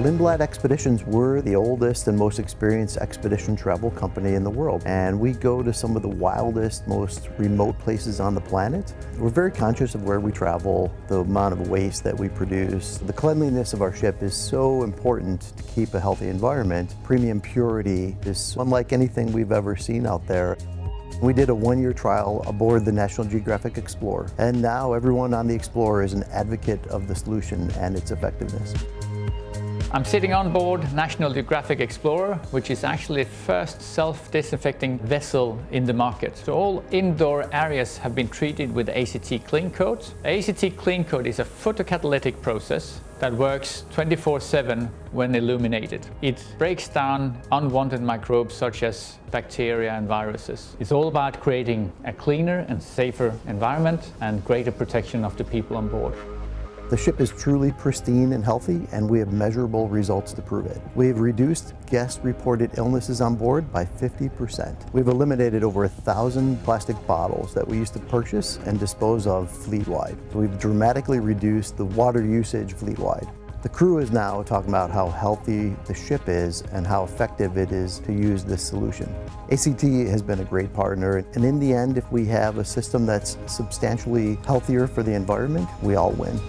Lindblad Expeditions, we're the oldest and most experienced expedition travel company in the world, and we go to some of the wildest, most remote places on the planet. We're very conscious of where we travel, the amount of waste that we produce. The cleanliness of our ship is so important to keep a healthy environment. Premium purity is unlike anything we've ever seen out there. We did a one-year trial aboard the National Geographic Explorer, and now everyone on the Explorer is an advocate of the solution and its effectiveness. I'm sitting on board National Geographic Explorer, which is actually the first self-disinfecting vessel in the market. So all indoor areas have been treated with ACT Clean Coat. ACT Clean Coat is a photocatalytic process that works 24/7 when illuminated. It breaks down unwanted microbes such as bacteria and viruses. It's all about creating a cleaner and safer environment and greater protection of the people on board. The ship is truly pristine and healthy, and we have measurable results to prove it. We have reduced guest-reported illnesses on board by 50%. We've eliminated over 1,000 plastic bottles that we used to purchase and dispose of fleet-wide. We've dramatically reduced the water usage fleet-wide. The crew is now talking about how healthy the ship is and how effective it is to use this solution. ACT has been a great partner, and in the end, if we have a system that's substantially healthier for the environment, we all win.